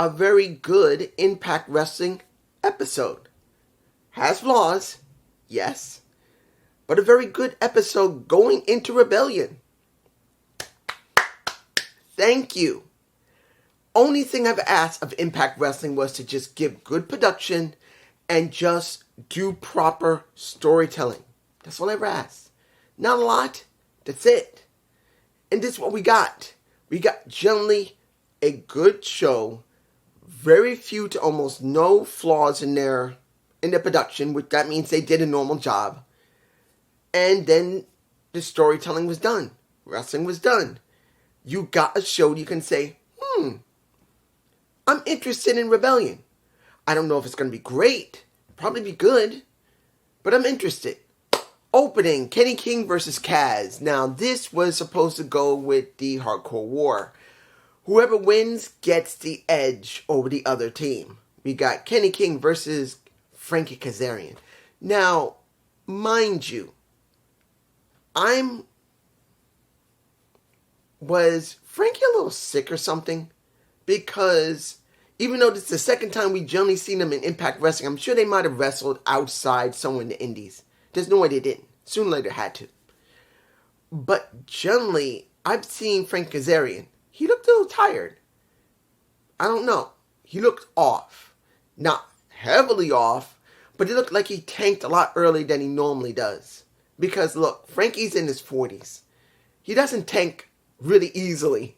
a very good Impact Wrestling episode. Has flaws, yes, but a very good episode going into Rebellion. Thank you. Only thing I've asked of Impact Wrestling was to just give good production and just do proper storytelling. That's all I ever asked. Not a lot. That's it. And this is what we got. We got generally a good show. Very few to almost no flaws in their production, which that means they did a normal job. And then the storytelling was done. Wrestling was done. You got a show you can say, I'm interested in Rebellion. I don't know if it's going to be great. Probably be good. But I'm interested. Opening, Kenny King versus Kaz. Now, this was supposed to go with the Hardcore War. Whoever wins gets the edge over the other team. We got Kenny King versus Frankie Kazarian. Now, mind you, was Frankie a little sick or something? Because even though this is the second time we generally seen them in Impact Wrestling, I'm sure they might have wrestled outside somewhere in the Indies. There's no way they didn't. Sooner or later had to. But generally, I've seen Frank Kazarian. He looked a little tired. I don't know. He looked off. Not heavily off, but it looked like he tanked a lot earlier than he normally does. Because look, Frankie's in his 40s. He doesn't tank really easily.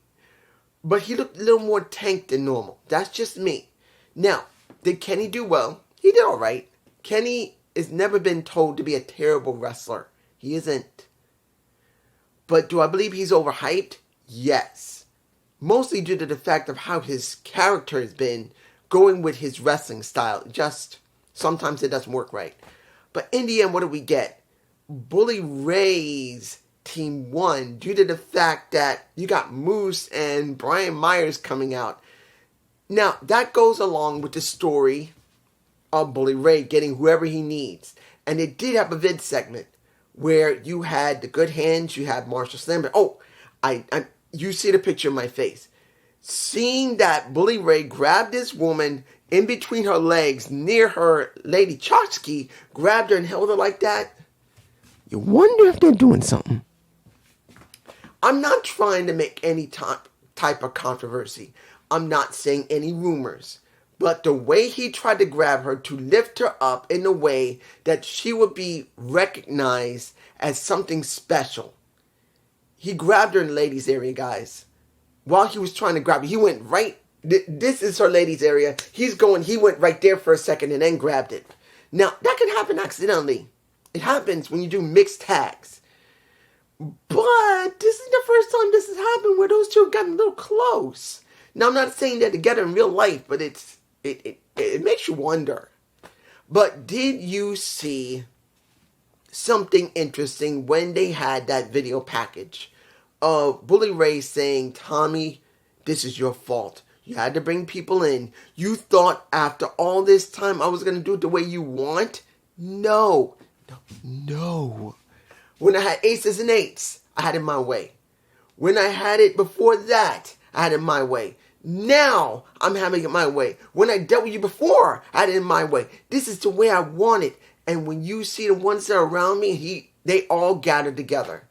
But he looked a little more tanked than normal. That's just me. Now, did Kenny do well? He did alright. Kenny has never been told to be a terrible wrestler. He isn't. But do I believe he's overhyped? Yes. Mostly due to the fact of how his character has been going with his wrestling style. Just, sometimes it doesn't work right. But in the end, what do we get? Bully Ray's team won due to the fact that you got Moose and Brian Myers coming out. Now, that goes along with the story of Bully Ray getting whoever he needs. And it did have a vid segment where you had the Good Hands, you had Marshall Slamber. Oh, you see the picture of my face. Seeing that Bully Ray grabbed this woman in between her legs near her, Lady Chotski, grabbed her and held her like that. You wonder if they're doing something. I'm not trying to make any type of controversy. I'm not saying any rumors. But the way he tried to grab her to lift her up in a way that she would be recognized as something special. He grabbed her in the ladies' area, guys. While he was trying to grab her, he went right. This is her ladies' area. He went right there for a second and then grabbed it. Now, that can happen accidentally. It happens when you do mixed tags. But this is the first time this has happened where those two got a little close. Now, I'm not saying they're together in real life, but it makes you wonder. But did you see something interesting when they had that video package of Bully Ray saying, Tommy, this is your fault. You had to bring people in. You thought after all this time I was going to do it the way you want? No. When I had aces and eights, I had it my way. When I had it before that, I had it my way. Now, I'm having it my way. When I dealt with you before, I had it in my way. This is the way I want it. And when you see the ones that are around me, they all gathered together.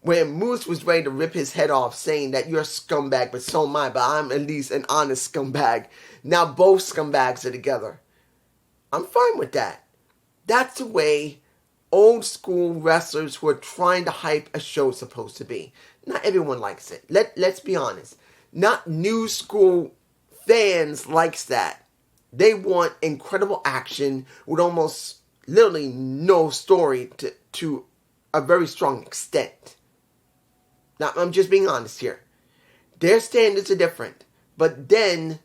When Moose was ready to rip his head off, saying that you're a scumbag, but so am I, but I'm at least an honest scumbag. Now both scumbags are together. I'm fine with that. That's the way old school wrestlers who are trying to hype a show is supposed to be. Not everyone likes it. Let's be honest. Not new school fans likes that. They want incredible action with almost literally no story to a very strong extent. Now, I'm just being honest here. Their standards are different. But then,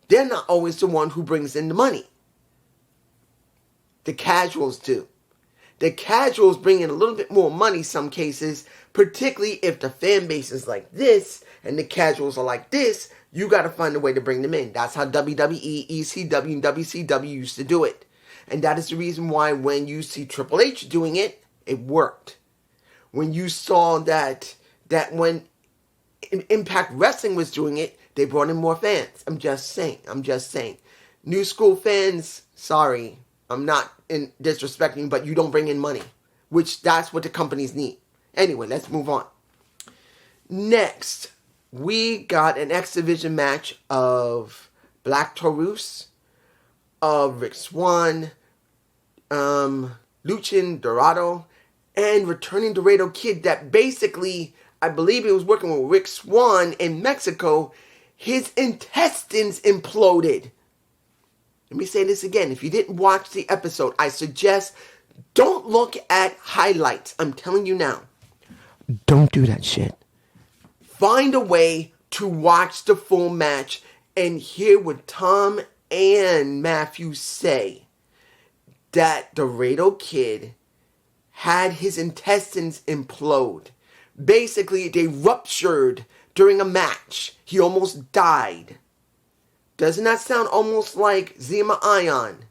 they're not always the one who brings in the money. The casuals do. The casuals bring in a little bit more money some cases, particularly if the fan base is like this and the casuals are like this. You got to find a way to bring them in. That's how WWE, ECW, and WCW used to do it. And that is the reason why when you see Triple H doing it, it worked. When you saw that when Impact Wrestling was doing it, They brought in more fans. I'm just saying. New school fans, sorry. I'm not disrespecting, but you don't bring in money. Which that's what the companies need. Anyway, let's move on. Next, we got an X Division match of Black Taurus, of Rick Swann, Luchin Dorado, and returning Dorado Kid that basically, I believe he was working with Rick Swann in Mexico. His intestines imploded. Let me say this again. If you didn't watch the episode, I suggest don't look at highlights. I'm telling you now. Don't do that shit. Find a way to watch the full match and hear what Tom and Matthew say. That Dorado Kid had his intestines implode. Basically, they ruptured during a match. He almost died. Doesn't that sound almost like Zema Ion?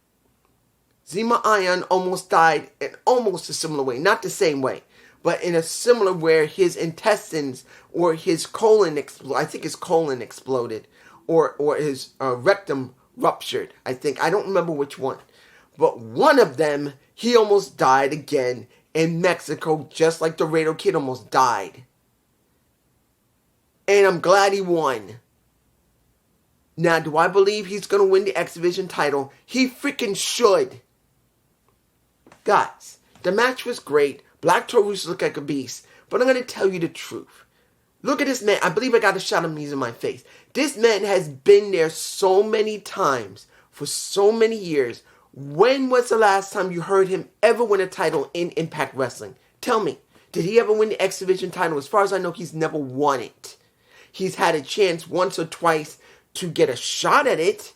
Zema Ion almost died in almost a similar way. Not the same way, but in a similar where his intestines or his colon I think his colon exploded. Or his rectum ruptured. I don't remember which one. But one of them, he almost died again in Mexico, just like Dorado Kid almost died. And I'm glad he won. Now, do I believe he's going to win the X Division title? He freaking should. Guys, the match was great. Black Taurus looked like a beast. But I'm going to tell you the truth. Look at this man. I believe I got a shot of him in my face. This man has been there so many times for so many years. When was the last time you heard him ever win a title in Impact Wrestling? Tell me, did he ever win the X Division title? As far as I know, he's never won it. He's had a chance once or twice to get a shot at it.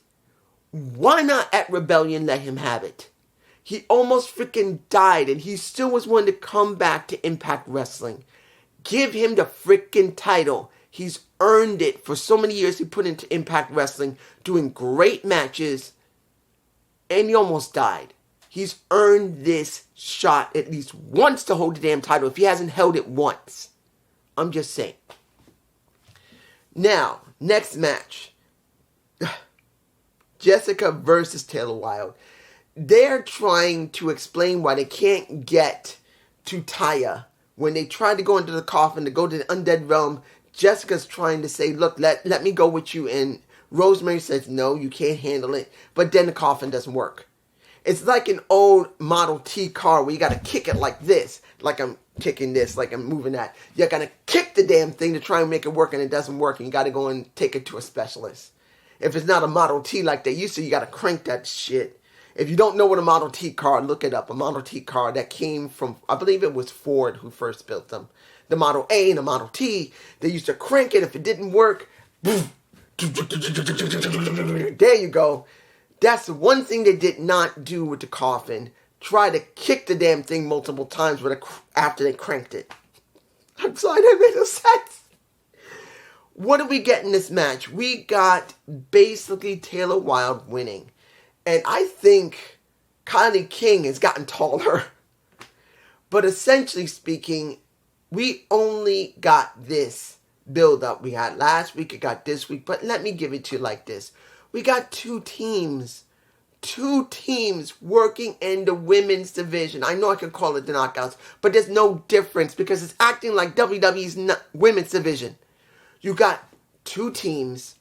Why not at Rebellion let him have it? He almost freaking died and he still was willing to come back to Impact Wrestling. Give him the freaking title. He's earned it for so many years he put into Impact Wrestling, doing great matches, and he almost died. He's earned this shot at least once to hold the damn title if he hasn't held it once. I'm just saying. Now, next match. Jessica versus Taylor Wilde. They're trying to explain why they can't get to Taya. When they try to go into the coffin to go to the undead realm, Jessica's trying to say, look, let me go with you. And Rosemary says, no, you can't handle it. But then the coffin doesn't work. It's like an old Model T car where you got to kick it like this. Like I'm kicking this, like I'm moving that. You got to kick the damn thing to try and make it work, and it doesn't work. And you got to go and take it to a specialist. If it's not a Model T like they used to, you got to crank that shit. If you don't know what a Model T car, look it up. A Model T car that came from, I believe it was Ford who first built them. The Model A and the Model T, they used to crank it. If it didn't work, boom, there you go. That's the one thing they did not do with the coffin. Try to kick the damn thing multiple times after they cranked it. I'm sorry, that made no sense. What did we get in this match? We got basically Taylor Wilde winning. And I think Kylie King has gotten taller. But essentially speaking, we only got this build-up. We had last week, it got this week. But let me give it to you like this. We got two teams working in the women's division. I know I can call it the Knockouts, but there's no difference because it's acting like WWE's women's division. You got two teams.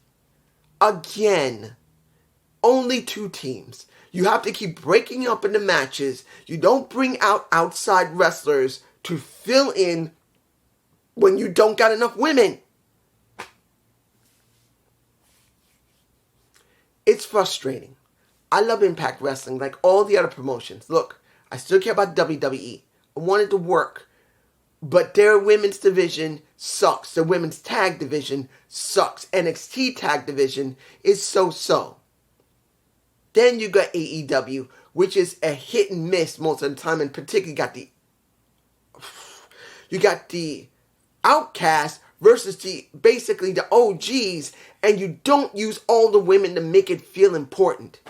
Again, only two teams. You have to keep breaking up into matches. You don't bring out outside wrestlers to fill in when you don't got enough women. It's frustrating. I love Impact Wrestling like all the other promotions. Look, I still care about WWE. I want it to work. But their women's division sucks. The women's tag division sucks. NXT tag division is so-so. Then you got AEW, which is a hit and miss most of the time. And particularly you got the Outcast versus basically the OGs. And you don't use all the women to make it feel important.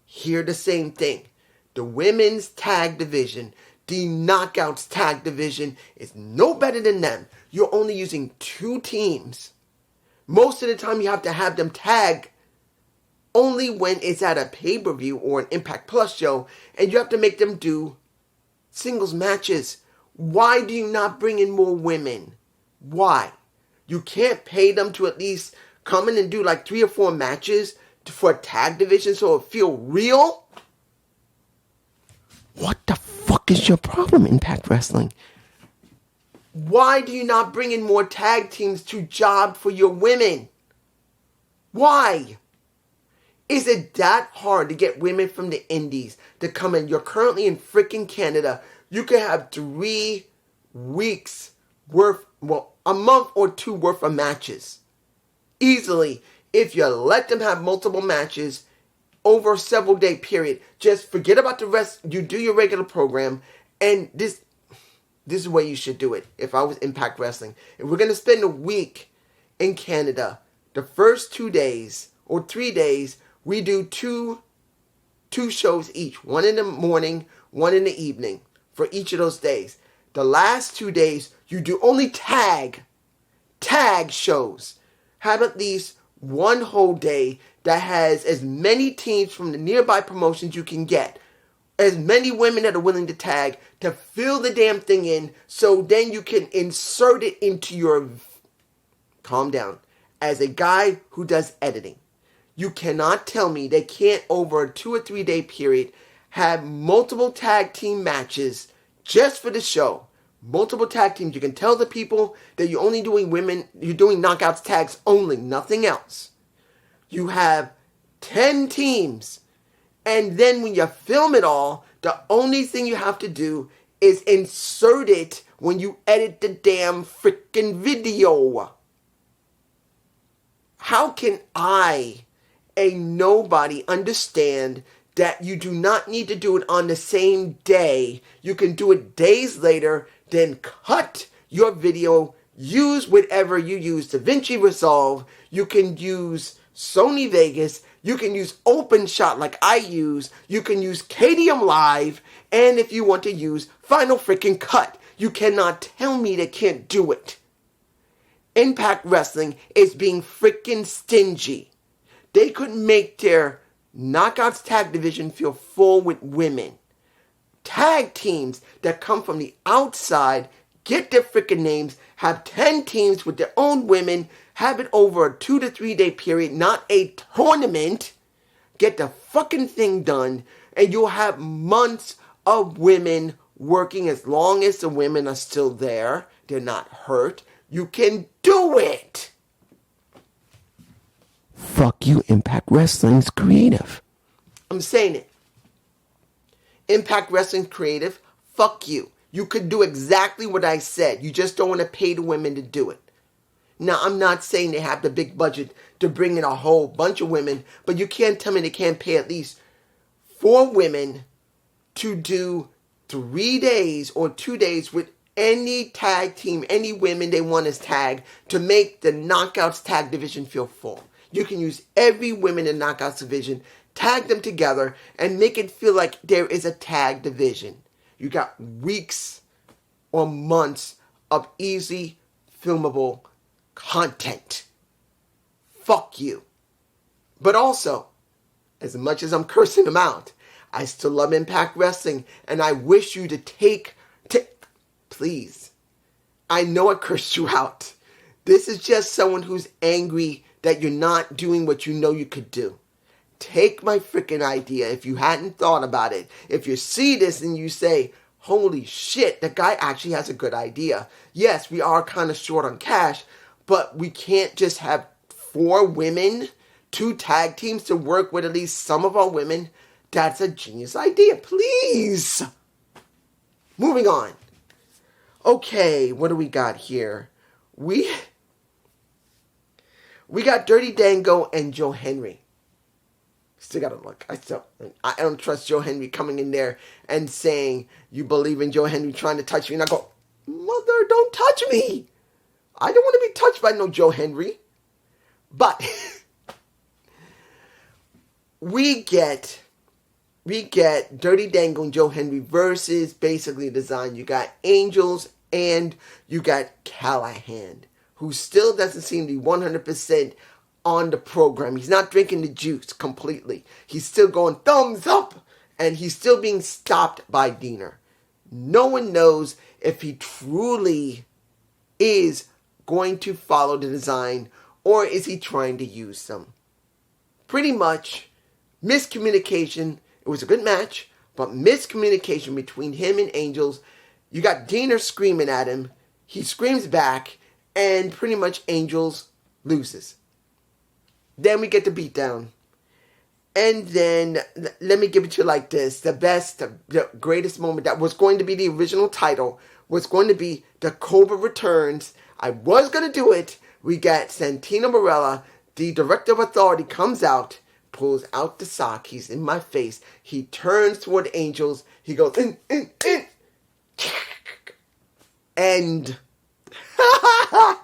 Here the same thing. The women's tag division, the Knockouts tag division is no better than them. You're only using two teams Most of the time you have to have them tag only when it's at a pay-per-view or an Impact Plus show, and you have to make them do singles matches. Why do you not bring in more women? Why? You can't pay them to at least come in and do like 3 or 4 matches for a tag division so it feel real? What the fuck is your problem, Impact Wrestling? Why do you not bring in more tag teams to job for your women? Why? Is it that hard to get women from the indies to come in? You're currently in freaking Canada. You could have 3 weeks worth, well, a month or 2 worth of matches. Easily, if you let them have multiple matches over a several day period. Just forget about the rest. You do your regular program, and this is the way you should do it. If I was Impact Wrestling, if we're going to spend a week in Canada, the first 2 days or 3 days, we do two shows each. One in the morning, one in the evening for each of those days. The last 2 days, you do only tag shows. Have at least one whole day that has as many teams from the nearby promotions you can get. As many women that are willing to tag to fill the damn thing in, so then you can insert it into your... Calm down. As a guy who does editing, you cannot tell me they can't, over a 2 or 3 day period, have multiple tag team matches just for the show. Multiple tag teams. You can tell the people that you're only doing women, you're doing knockouts tags only, nothing else. You have 10 teams. And then when you film it all, the only thing you have to do is insert it when you edit the damn freaking video. How can I, a nobody, understand that you do not need to do it on the same day? You can do it days later, then cut your video, use whatever you use, DaVinci Resolve, you can use Sony Vegas, you can use OpenShot like I use, you can use KDM Live, and if you want to use Final Freaking Cut. You cannot tell me they can't do it. Impact Wrestling is being freaking stingy. They could make their Knockouts tag division feel full with women. Tag teams that come from the outside, get their freaking names, have 10 teams with their own women, have it over a 2 to 3 day period, not a tournament. Get the fucking thing done, and you'll have months of women working as long as the women are still there. They're not hurt. You can do it. Fuck you, Impact Wrestling's creative. I'm saying it. Impact Wrestling's creative, fuck you. You could do exactly what I said. You just don't want to pay the women to do it. Now, I'm not saying they have the big budget to bring in a whole bunch of women, but you can't tell me they can't pay at least 4 women to do 3 days or 2 days with any tag team, any women they want as tag, to make the Knockouts tag division feel full. You can use every women in Knockouts division, tag them together, and make it feel like there is a tag division. You got weeks or months of easy, filmable content. Fuck you. But also, as much as I'm cursing them out, I still love Impact Wrestling, and I wish you to please. I know I cursed you out. This is just someone who's angry that you're not doing what you know you could do. Take my freaking idea if you hadn't thought about it. If you see this and you say, holy shit, that guy actually has a good idea. Yes, we are kind of short on cash, but we can't just have 4 women, 2 tag teams to work with at least some of our women. That's a genius idea. Please. Moving on. Okay, what do we got here? We got Dirty Dango and Joe Henry. Still gotta look. I don't trust Joe Henry coming in there and saying, you believe in Joe Henry trying to touch me. And I go, mother, don't touch me. I don't want to be touched by no Joe Henry. But we get Dirty Dango and Joe Henry versus basically design. You got Angels and you got Callahan who still doesn't seem to be 100% on the program. He's not drinking the juice completely. He's still going thumbs up, and he's still being stopped by Diener. No one knows if he truly is going to follow the design, or is he trying to use them. Pretty much miscommunication. It was a good match, but miscommunication between him and Angels. You got Diener screaming at him. He screams back, and pretty much Angels loses. Then we get the beatdown. And then, let me give it to you like this. The best, the greatest moment that was going to be the original title was going to be the Cobra Returns. I was going to do it. We got Santino Marella, the Director of Authority, comes out, pulls out the sock. He's in my face. He turns toward Angels. He goes, in. And I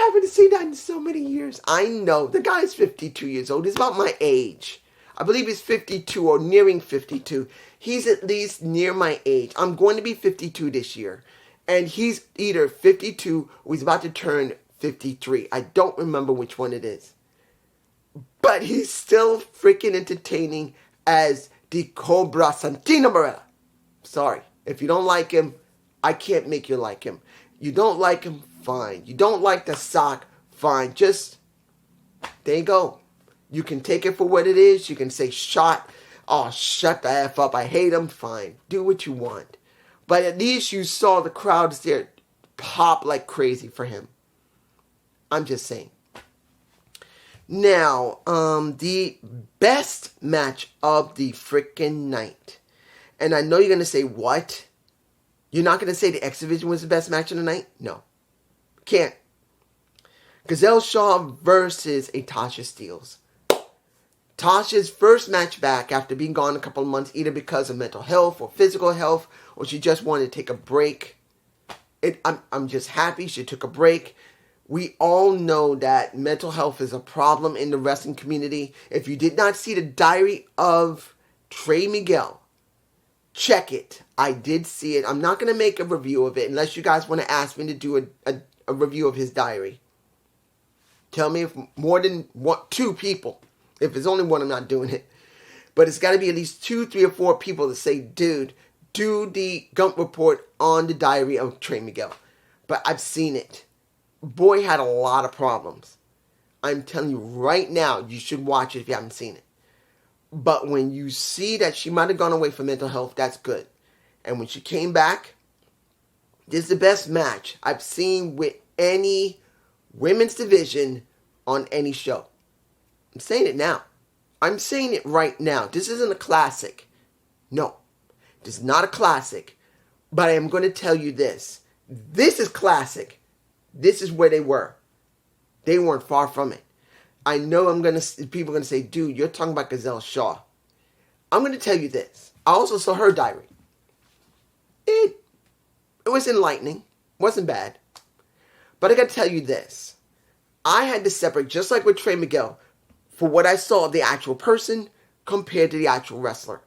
haven't seen that in so many years. I know. The guy's 52 years old. He's about my age. I believe he's 52 or nearing 52. He's at least near my age. I'm going to be 52 this year. And he's either 52 or he's about to turn 53. I don't remember which one it is. But he's still freaking entertaining as the Cobra Santino Marella. Sorry. If you don't like him, I can't make you like him. You don't like him, fine. You don't like the sock, fine. Just, there you go. You can take it for what it is. You can say, shut the F up. I hate him, fine. Do what you want. But at least you saw the crowds there pop like crazy for him. I'm just saying. Now, the best match of the freaking night. And I know you're going to say, what? You're not going to say the X Division was the best match of the night? No. Can't. Giselle Shaw versus a Tasha Steelz. Tasha's first match back after being gone a couple of months, either because of mental health or physical health, or she just wanted to take a break. I'm just happy she took a break. We all know that mental health is a problem in the wrestling community. If you did not see the Diary of Trey Miguel, check it. I did see it. I'm not going to make a review of it unless you guys want to ask me to do a review of his diary. Tell me if more than two people. If it's only one, I'm not doing it. But it's got to be at least 2, 3, or 4 people to say, dude, do the Gump report on the Diary of Trey Miguel. But I've seen it. Boy had a lot of problems. I'm telling you right now, you should watch it if you haven't seen it. But when you see that she might have gone away for mental health, that's good. And when she came back, this is the best match I've seen with any women's division on any show. I'm saying it now. I'm saying it right now. This isn't a classic. No. This is not a classic. But I am going to tell you this. This is classic. This is where they were. They weren't far from it. I know people are going to say, dude, you're talking about Giselle Shaw. I'm going to tell you this. I also saw her diary. It was enlightening. Wasn't bad. But I got to tell you this. I had to separate, just like with Trey Miguel, for what I saw of the actual person compared to the actual wrestler.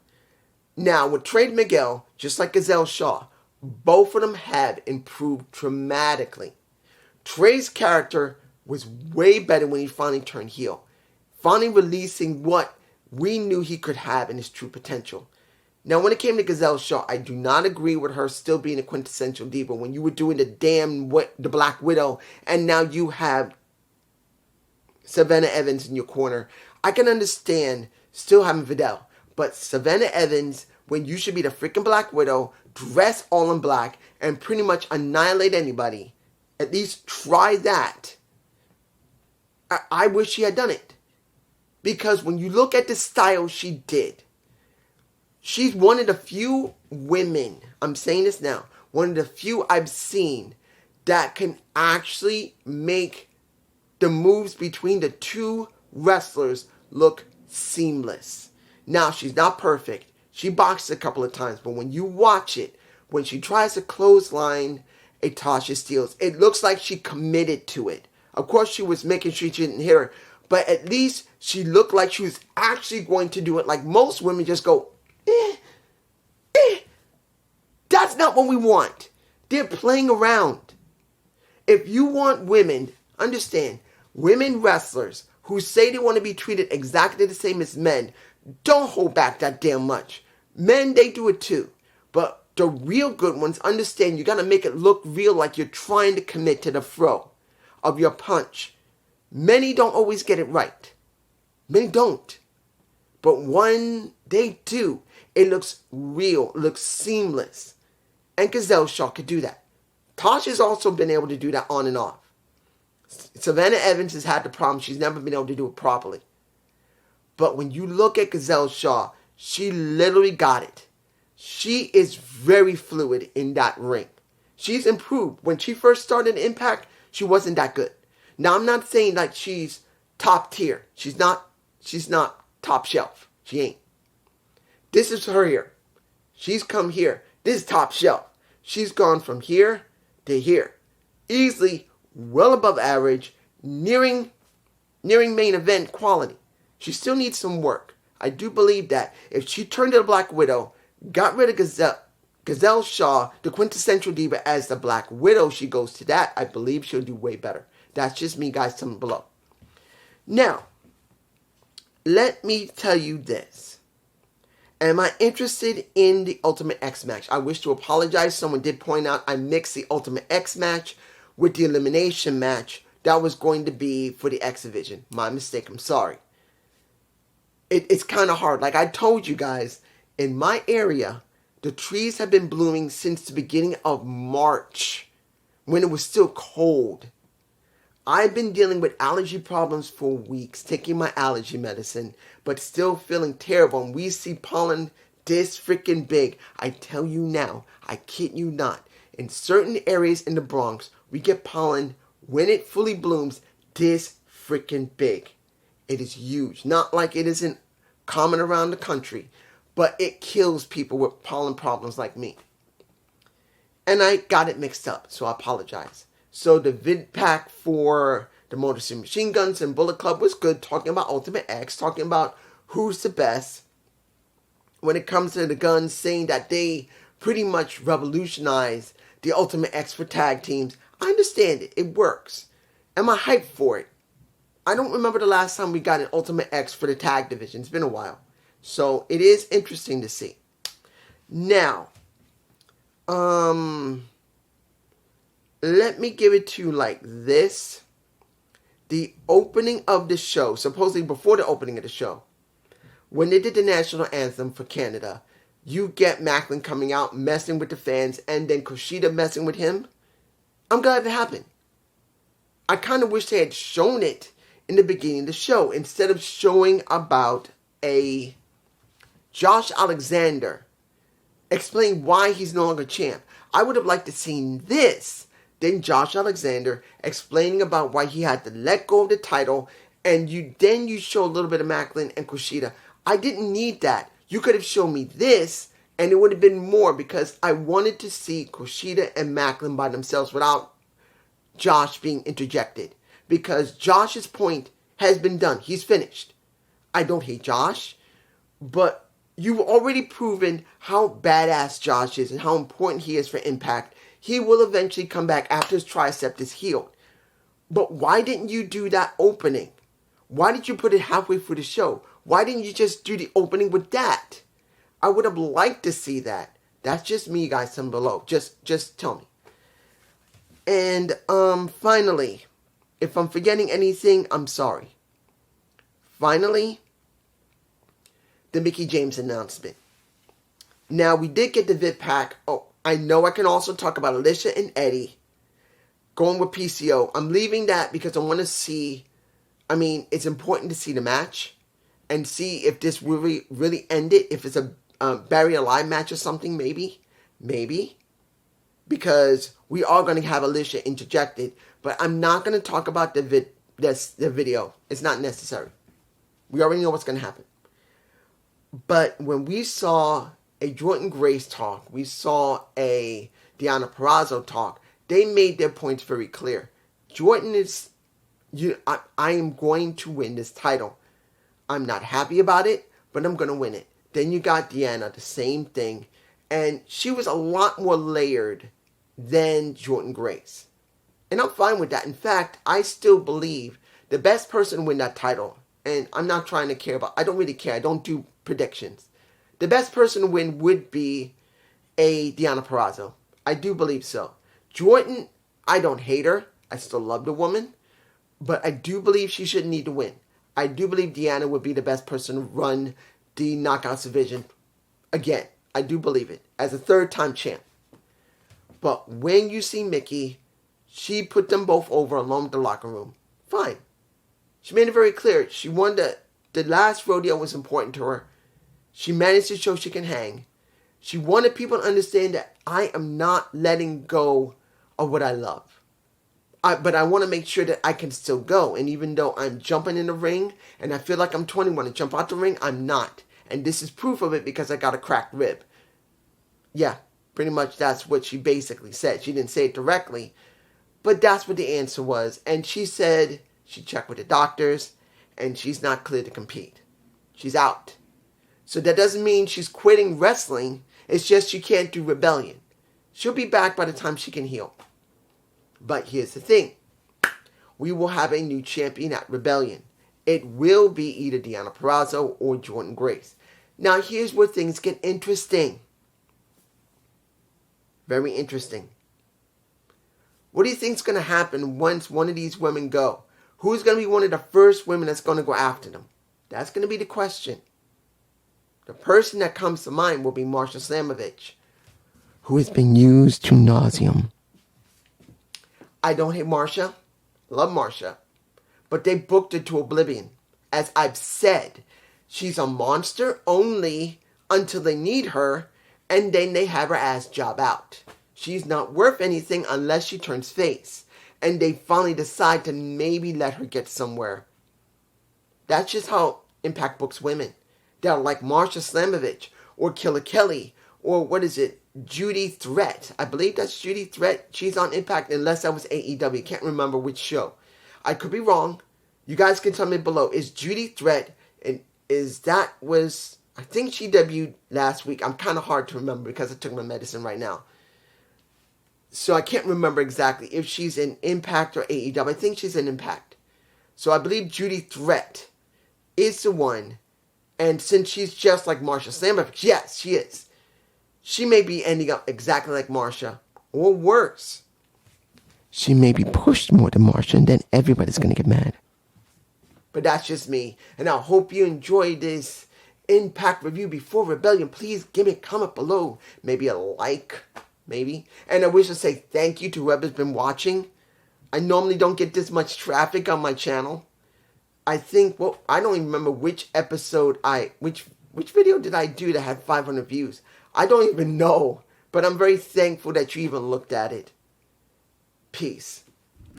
Now, with Trey Miguel, just like Giselle Shaw, both of them have improved dramatically. Trey's character was way better when he finally turned heel. Finally releasing what we knew he could have in his true potential. Now, when it came to Giselle Shaw, I do not agree with her still being a quintessential diva when you were doing the Black Widow, and now you have Savannah Evans in your corner. I can understand still having Vidal, but Savannah Evans, when you should be the freaking Black Widow, dress all in black, and pretty much annihilate anybody, at least try that. I wish she had done it. Because when you look at the style she did, she's one of the few women, I'm saying this now, one of the few I've seen that can actually make the moves between the two wrestlers look seamless. Now, she's not perfect. She boxed a couple of times, but when you watch it, when she tries to clothesline a Tasha Steelz, it looks like she committed to it. Of course, she was making sure she didn't hit her, but at least she looked like she was actually going to do it. Like most women just go, That's not what we want. They're playing around. If you want women, understand, women wrestlers who say they want to be treated exactly the same as men, don't hold back that damn much. Men, they do it too. But the real good ones understand you gotta make it look real, like you're trying to commit to the throw of your punch. Many don't always get it right. Many don't. But when they do, it looks real, it looks seamless. And Giselle Shaw could do that. Tasha's also been able to do that on and off. Savannah Evans has had the problem. She's never been able to do it properly. But when you look at Giselle Shaw, she literally got it. She is very fluid in that ring. She's improved. When she first started Impact, she wasn't that good. Now, I'm not saying that she's top tier. She's not top shelf. She ain't. This is her here. She's come here. This is top shelf. She's gone from here to here. Easily well above average, nearing main event quality. She still needs some work. I do believe that if she turned to the Black Widow, got rid of Giselle Shaw, the quintessential diva, as the Black Widow, she goes to that, I believe she'll do way better. That's just me, guys, something below. Now, let me tell you this. Am I interested in the Ultimate X match? I wish to apologize. Someone did point out I mixed the Ultimate X match with the elimination match that was going to be for the X Division. My mistake. I'm sorry. It's kind of hard. Like I told you guys, in my area, the trees have been blooming since the beginning of March, when it was still cold. I've been dealing with allergy problems for weeks, taking my allergy medicine, but still feeling terrible. And we see pollen this freaking big. I tell you now, I kid you not. In certain areas in the Bronx, we get pollen when it fully blooms this freaking big. It is huge. Not like it isn't common around the country, but it kills people with pollen problems like me. And I got it mixed up, so I apologize. So the vid pack for the Motor City Machine Guns and Bullet Club was good, talking about Ultimate X, talking about who's the best. When it comes to the guns, saying that they pretty much revolutionized the Ultimate X for tag teams. I understand it. It works. Am I hyped for it? I don't remember the last time we got an Ultimate X for the tag division. It's been a while. So it is interesting to see. Now, let me give it to you like this. The opening of the show, supposedly before the opening of the show, when they did the national anthem for Canada, you get Maclin coming out, messing with the fans, and then Kushida messing with him. I'm glad it happened. I kind of wish they had shown it in the beginning of the show, instead of showing about a Josh Alexander explain why he's no longer champ. I would have liked to seen this, then Josh Alexander explaining about why he had to let go of the title, and then you show a little bit of Maclin and Kushida. I didn't need that. You could have shown me this, and it would have been more, because I wanted to see Kushida and Maclin by themselves without Josh being interjected. Because Josh's point has been done. He's finished. I don't hate Josh, but you've already proven how badass Josh is and how important he is for Impact. He will eventually come back after his tricep is healed. But why didn't you do that opening? Why did you put it halfway through the show? Why didn't you just do the opening with that? I would have liked to see that. That's just me, guys, down below. Just tell me. And finally, if I'm forgetting anything, I'm sorry. Finally, the Mickie James announcement. Now, we did get the vid pack. Oh, I know I can also talk about Alicia and Eddie going with PCO. I'm leaving that because I want to see, it's important to see the match and see if this really ended, if it's a Barry Alive match or something, maybe. Because we are going to have Alicia interjected, but I'm not going to talk about the video. It's not necessary. We already know what's going to happen. But when we saw a Jordynne Grace talk, we saw a Deonna Purrazzo talk, they made their points very clear. Jordynne is, I am going to win this title. I'm not happy about it, but I'm going to win it. Then you got Deonna, the same thing. And she was a lot more layered than Jordynne Grace. And I'm fine with that. In fact, I still believe the best person to win that title, and I'm not trying to care about, I don't really care. I don't do predictions. The best person to win would be a Deonna Purrazzo. I do believe so. Jordan, I don't hate her. I still love the woman. But I do believe she shouldn't need to win. I do believe Deonna would be the best person to run the Knockouts division again. I do believe it. As a third-time champ. But when you see Mickie, she put them both over along with the locker room. Fine. She made it very clear. She wanted the last rodeo was important to her. She managed to show she can hang. She wanted people to understand that I am not letting go of what I love. But I want to make sure that I can still go. And even though I'm jumping in the ring and I feel like I'm 21 to jump out the ring, I'm not. And this is proof of it because I got a cracked rib. Yeah, pretty much that's what she basically said. She didn't say it directly, but that's what the answer was. And she said she checked with the doctors and she's not clear to compete. She's out. So that doesn't mean she's quitting wrestling. It's just she can't do Rebellion. She'll be back by the time she can heal. But here's the thing. We will have a new champion at Rebellion. It will be either Deonna Purrazzo or Jordynne Grace. Now here's where things get interesting. Very interesting. What do you think is going to happen once one of these women go? Who's going to be one of the first women that's going to go after them? That's going to be the question. The person that comes to mind will be Marsha Slamovich, who has been used to nauseam. I don't hate Marsha. Love Marsha. But they booked her to oblivion. As I've said, she's a monster only until they need her, and then they have her ass job out. She's not worth anything unless she turns face. And they finally decide to maybe let her get somewhere. That's just how Impact books women. They're like Marsha Slamovich, or Killer Kelly, or what is it? Judy Threat. I believe that's Judy Threat. She's on Impact unless that was AEW. Can't remember which show. I could be wrong. You guys can tell me below. Is Judy Threat, and I think she debuted last week. I'm kind of hard to remember because I took my medicine right now. So I can't remember exactly if she's in Impact or AEW. I think she's in Impact. So I believe Judy Threat is the one. And since she's just like Marsha Slamovich, yes, she is. She may be ending up exactly like Marsha, or worse. She may be pushed more than Marsha, and then everybody's going to get mad. But that's just me. And I hope you enjoyed this Impact review before Rebellion. Please give me a comment below. Maybe a like. Maybe. And I wish to say thank you to whoever's been watching. I normally don't get this much traffic on my channel. I think, I don't even remember which episode which video did I do that had 500 views. I don't even know. But I'm very thankful that you even looked at it. Peace.